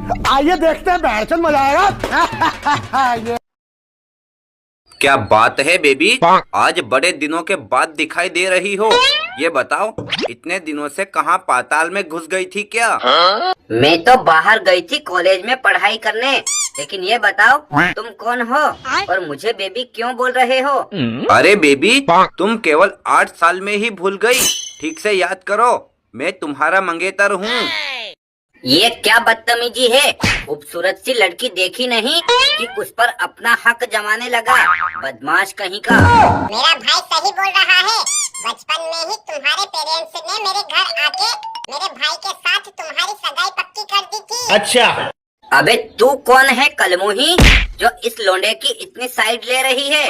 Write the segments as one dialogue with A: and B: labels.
A: आइए देखते हैं, बैठचंद मजा आएगा। ये
B: क्या बात है बेबी, आज बड़े दिनों के बाद दिखाई दे रही हो। ये बताओ, इतने दिनों से कहाँ पाताल में घुस गई थी क्या?
C: मैं तो बाहर गई थी कॉलेज में पढ़ाई करने। लेकिन ये बताओ, तुम कौन हो और मुझे बेबी क्यों बोल रहे हो?
B: अरे बेबी, तुम केवल 8 साल में ही भूल गई। ठीक से याद करो, मैं तुम्हारा मंगेतर हूँ।
C: ये क्या बदतमीजी है? खूबसूरत सी लड़की देखी नहीं कि उस पर अपना हक जमाने लगा। बदमाश कहीं का।
D: मेरा भाई सही बोल रहा है। बचपन में ही तुम्हारे पेरेंट्स ने मेरे घर आके मेरे भाई के साथ तुम्हारी सगाई पक्की कर दी थी।
A: अच्छा,
C: अबे तू कौन है कलमुही, जो इस लोंडे की इतनी साइड ले रही है?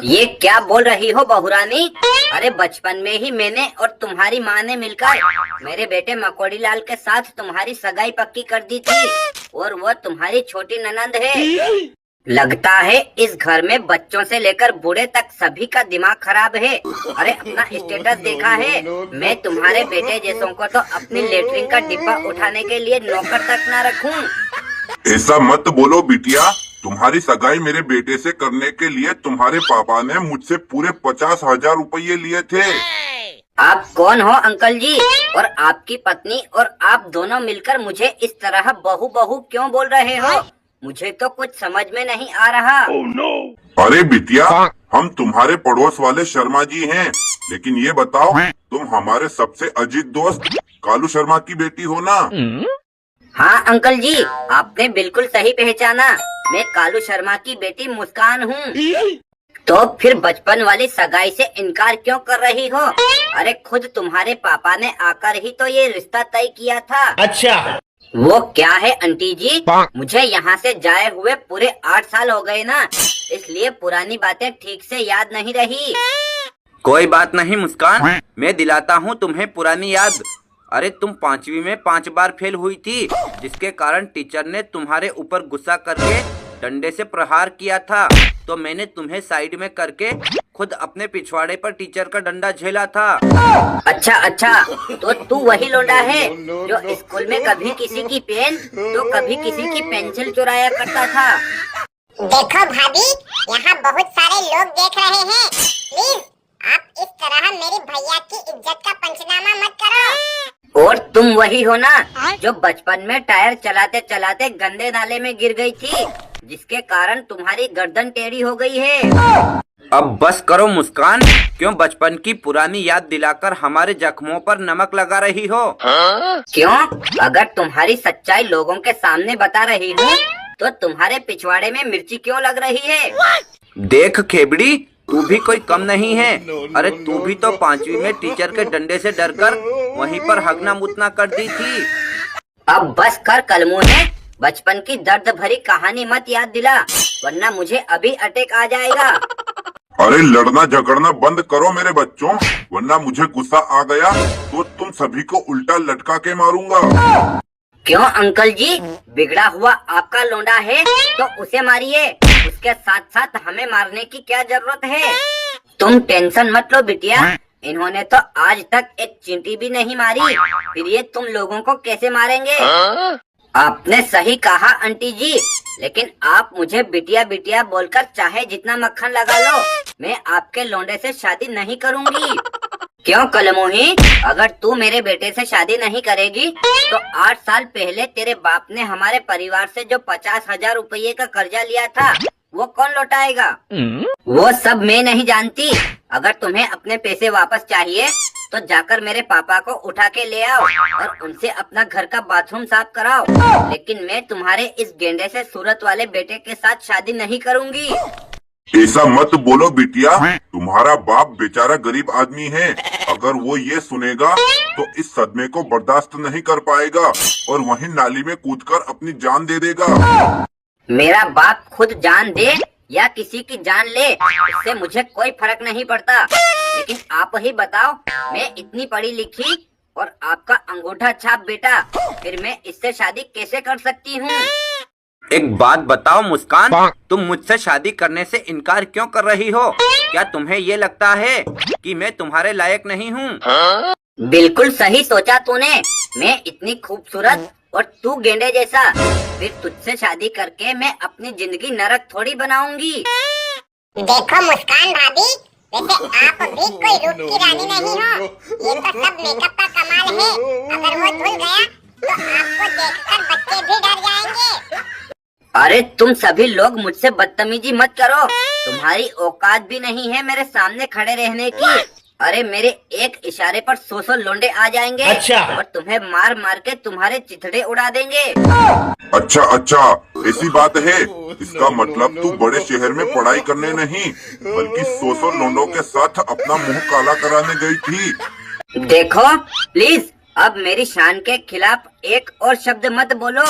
C: ये क्या बोल रही हो बहुरानी? अरे बचपन में ही मैंने और तुम्हारी माँ ने मिलकर मेरे बेटे मकोड़ी लाल के साथ तुम्हारी सगाई पक्की कर दी थी, और वो तुम्हारी छोटी ननंद है। लगता है इस घर में बच्चों से लेकर बूढ़े तक सभी का दिमाग खराब है। अरे अपना स्टेटस देखा है? मैं तुम्हारे बेटे जैसों को तो अपनी लेटरिन का डिब्बा उठाने के लिए नौकर तक न रखूं।
E: ऐसा मत बोलो बिटिया। तुम्हारी सगाई मेरे बेटे से करने के लिए तुम्हारे पापा ने मुझसे पूरे 50,000 रुपये लिए थे।
C: आप कौन हो अंकल जी? और आपकी पत्नी और आप दोनों मिलकर मुझे इस तरह बहू बहू क्यों बोल रहे हो? मुझे तो कुछ समझ में नहीं आ रहा।
E: अरे बिटिया, हम तुम्हारे पड़ोस वाले शर्मा जी हैं। लेकिन ये बताओ, तुम हमारे सबसे अजीज दोस्त कालू शर्मा की बेटी हो ना?
C: हाँ अंकल जी, आपने बिल्कुल सही पहचाना। मैं कालू शर्मा की बेटी मुस्कान हूँ। तो फिर बचपन वाली सगाई से इनकार क्यों कर रही हो? अरे खुद तुम्हारे पापा ने आकर ही तो ये रिश्ता तय किया था।
A: अच्छा,
C: वो क्या है आंटी जी, मुझे यहाँ से जाए हुए पूरे 8 साल हो गए ना, इसलिए पुरानी बातें ठीक से याद नहीं रही।
B: कोई बात नहीं मुस्कान, मैं दिलाता हूँ तुम्हें पुरानी याद। अरे तुम 5वीं में 5 बार फेल हुई थी, जिसके कारण टीचर ने तुम्हारे ऊपर गुस्सा करके डंडे से प्रहार किया था। तो मैंने तुम्हें साइड में करके खुद अपने पिछवाड़े पर टीचर का डंडा झेला था।
C: अच्छा अच्छा, तो तू वही लोंडा है जो स्कूल में कभी किसी की पेन तो कभी किसी की पेंसिल चुराया करता था।
D: देखो भाभी, यहाँ बहुत सारे लोग देख रहे हैं। प्लीज आप इस तरह मेरी भैया की इज्जत का पंचनामा मत करो।
C: और तुम वही हो ना जो बचपन में टायर चलाते चलाते गंदे नाले में गिर गई थी, जिसके कारण तुम्हारी गर्दन टेढ़ी हो गई है।
B: अब बस करो मुस्कान, क्यों बचपन की पुरानी याद दिलाकर हमारे जख्मों पर नमक लगा रही हो?
C: क्यों? अगर तुम्हारी सच्चाई लोगों के सामने बता रही हूँ तो तुम्हारे पिछवाड़े में मिर्ची क्यों लग रही है?
B: देख खेबड़ी, तू भी कोई कम नहीं है। अरे तू भी तो 5वीं में टीचर के डंडे से डरकर वहीं पर हगना मुतना कर दी थी।
C: अब बस कर कलमुहे, बचपन की दर्द भरी कहानी मत याद दिला, वरना मुझे अभी अटैक आ जाएगा।
E: अरे लड़ना झगड़ना बंद करो मेरे बच्चों, वरना मुझे गुस्सा आ गया तो तुम सभी को उल्टा लटका के मारूंगा।
C: क्यों अंकल जी, बिगड़ा हुआ आपका लोंडा है तो उसे मारिए, उसके साथ साथ हमें मारने की क्या जरूरत है? तुम टेंशन मत लो बिटिया, इन्होंने तो आज तक एक चींटी भी नहीं मारी, फिर ये तुम लोगों को कैसे मारेंगे? आपने सही कहा आंटी जी, लेकिन आप मुझे बिटिया बिटिया बोलकर चाहे जितना मक्खन लगा लो, मैं आपके लोंडे से शादी नहीं करूंगी। क्यों कलमोही, अगर तू मेरे बेटे से शादी नहीं करेगी तो 8 साल पहले तेरे बाप ने हमारे परिवार से जो 50,000 रुपये का कर्जा लिया था वो कौन लौटाएगा? वो सब मैं नहीं जानती। अगर तुम्हें अपने पैसे वापस चाहिए तो जाकर मेरे पापा को उठा के ले आओ और उनसे अपना घर का बाथरूम साफ कराओ, लेकिन मैं तुम्हारे इस गेंडे से सूरत वाले बेटे के साथ शादी नहीं करूंगी।
E: ऐसा मत बोलो बिटिया, तुम्हारा बाप बेचारा गरीब आदमी है। अगर वो ये सुनेगा तो इस सदमे को बर्दाश्त नहीं कर पाएगा और वहीं नाली में कूदकर अपनी जान दे देगा।
C: मेरा बाप खुद जान दे या किसी की जान ले, इससे मुझे कोई फर्क नहीं पड़ता, लेकिन आप ही बताओ, मैं इतनी पढ़ी लिखी और आपका अंगूठा छाप बेटा, फिर मैं इससे शादी कैसे कर सकती हूँ?
B: एक बात बताओ मुस्कान, तुम मुझसे शादी करने से इनकार क्यों कर रही हो? क्या तुम्हें ये लगता है कि मैं तुम्हारे लायक नहीं हूँ?
C: बिल्कुल सही सोचा तूने। मैं इतनी खूबसूरत और तू गेंडे जैसा, फिर तुझसे शादी करके मैं अपनी जिंदगी नरक थोड़ी बनाऊंगी।
D: देखो मुस्कान भाभी, वैसे आप भी कोई रूप की रानी नहीं हो, ये तो सब मेकअप का कमाल है। अगर वो धुल गया तो आपको देखकर बच्चे भी डर जाएंगे।
C: अरे तुम सभी लोग मुझसे बदतमीजी मत करो, तुम्हारी औकात भी नहीं है मेरे सामने खड़े रहने की। अरे मेरे एक इशारे पर 100 लोंडे आ जाएंगे। अच्छा। और तुम्हें मार मार के तुम्हारे चिथड़े उड़ा देंगे।
E: अच्छा अच्छा, ऐसी बात है। इसका मतलब तू बड़े शहर में पढ़ाई करने नहीं बल्कि 100 लोंडों के साथ अपना मुंह काला कराने गई थी।
C: देखो प्लीज, अब मेरी शान के खिलाफ एक और शब्द मत बोलो,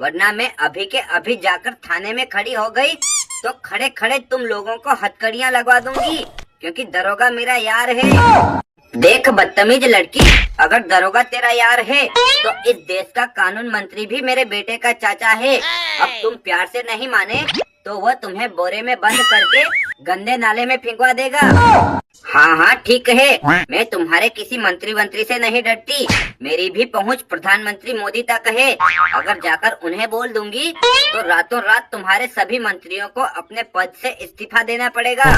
C: वरना मैं अभी के अभी जाकर थाने में खड़ी हो गई तो खड़े खड़े तुम लोगों को हथकड़ियाँ लगवा दूंगी, क्योंकि दरोगा मेरा यार है। देख बदतमीज लड़की, अगर दरोगा तेरा यार है तो इस देश का कानून मंत्री भी मेरे बेटे का चाचा है। अब तुम प्यार से नहीं माने तो वह तुम्हें बोरे में बंद करके गंदे नाले में फेंकवा देगा। हाँ हाँ ठीक है, मैं तुम्हारे किसी मंत्री से नहीं डरती। मेरी भी पहुंच प्रधानमंत्री मोदी तक है। अगर जाकर उन्हें बोल दूंगी तो रातों रात तुम्हारे सभी मंत्रियों को अपने पद से इस्तीफा देना पड़ेगा।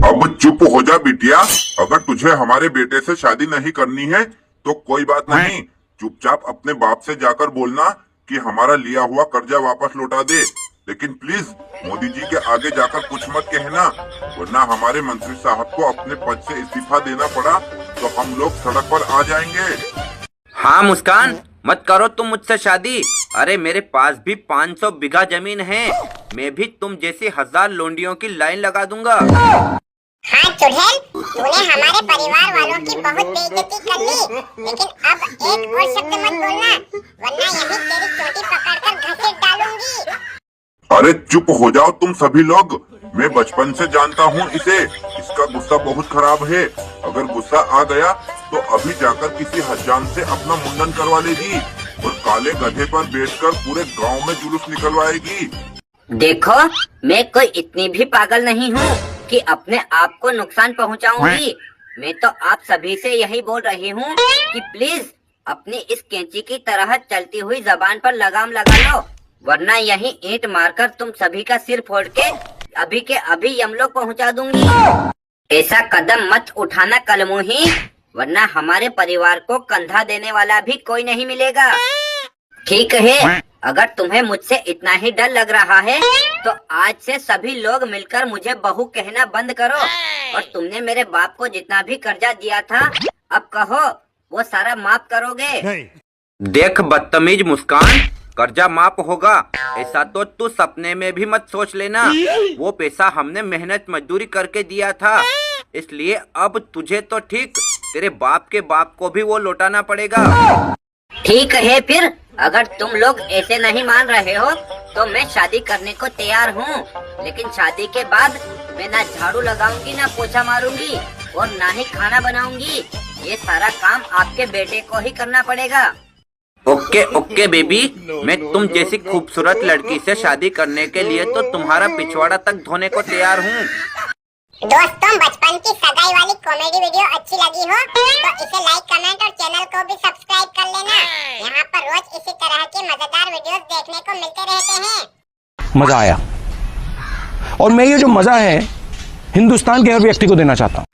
E: अब चुप हो जा बिटिया, अगर तुझे हमारे बेटे से शादी नहीं करनी है तो कोई बात नहीं, चुपचाप अपने बाप से जाकर बोलना कि हमारा लिया हुआ कर्जा वापस लौटा दे। लेकिन प्लीज मोदी जी के आगे जाकर कुछ मत कहना, वरना हमारे मंत्री साहब को अपने पद से इस्तीफा देना पड़ा तो हम लोग सड़क पर आ जाएंगे।
B: हाँ मुस्कान, मत करो तुम मुझसे शादी। अरे मेरे पास भी 500 बीघा जमीन है, मैं भी तुम जैसी 1000 लोंडियों की लाइन लगा दूंगा।
D: हाँ चुड़ैल, तूने हमारे परिवार वालों की बहुत बेइज्जती कर ली, लेकिन अब एक और शब्द मत बोलना, वरना यही तेरी चोटी पकड़कर घसीट डालूंगी।
E: अरे चुप हो जाओ तुम सभी लोग, मैं बचपन से जानता हूँ इसे, इसका गुस्सा बहुत खराब है। अगर गुस्सा आ गया तो अभी जाकर किसी हजाम से अपना मुंडन करवा लेगी और काले गधे पर बैठकर पूरे गांव में जुलूस निकलवाएगी।
C: देखो, मैं कोई इतनी भी पागल नहीं हूँ कि अपने आप को नुकसान पहुँचाऊंगी। मैं तो आप सभी से यही बोल रही हूँ कि प्लीज अपनी इस कैंची की तरह चलती हुई जबान पर लगाम लगा लो, वरना यही ईंट मारकर तुम सभी का सिर फोड़ के अभी के अभी यमलोक पहुँचा दूंगी। ऐसा कदम मत उठाना कलमुही, वरना हमारे परिवार को कंधा देने वाला भी कोई नहीं मिलेगा। ठीक है, अगर तुम्हें मुझसे इतना ही डर लग रहा है तो आज से सभी लोग मिलकर मुझे बहू कहना बंद करो, और तुमने मेरे बाप को जितना भी कर्जा दिया था अब कहो वो सारा माफ करोगे।
B: देख बदतमीज मुस्कान, कर्जा माफ होगा ऐसा तो तू सपने में भी मत सोच लेना। वो पैसा हमने मेहनत मजदूरी करके दिया था, इसलिए अब तुझे तो ठीक, तेरे बाप के बाप को भी वो लौटाना पड़ेगा।
C: ठीक है, फिर अगर तुम लोग ऐसे नहीं मान रहे हो तो मैं शादी करने को तैयार हूँ, लेकिन शादी के बाद मैं ना झाड़ू लगाऊंगी, ना पोछा मारूंगी और ना ही खाना बनाऊंगी। ये सारा काम आपके बेटे को ही करना पड़ेगा।
B: ओके ओके बेबी, मैं तुम जैसी खूबसूरत लड़की से शादी करने के लिए तो तुम्हारा पिछवाड़ा तक धोने को तैयार हूँ।
D: दोस्तों, बचपन की सगाई वाली कॉमेडी वीडियो अच्छी लगी हो तो इसे लाइक, कमेंट और चैनल को भी सब्सक्राइब कर लेना। यहाँ पर रोज इसी तरह की मजेदार वीडियोस देखने को मिलते रहते हैं।
A: मजा आया, और मैं ये जो मजा है हिंदुस्तान के हर व्यक्ति को देना चाहता हूँ।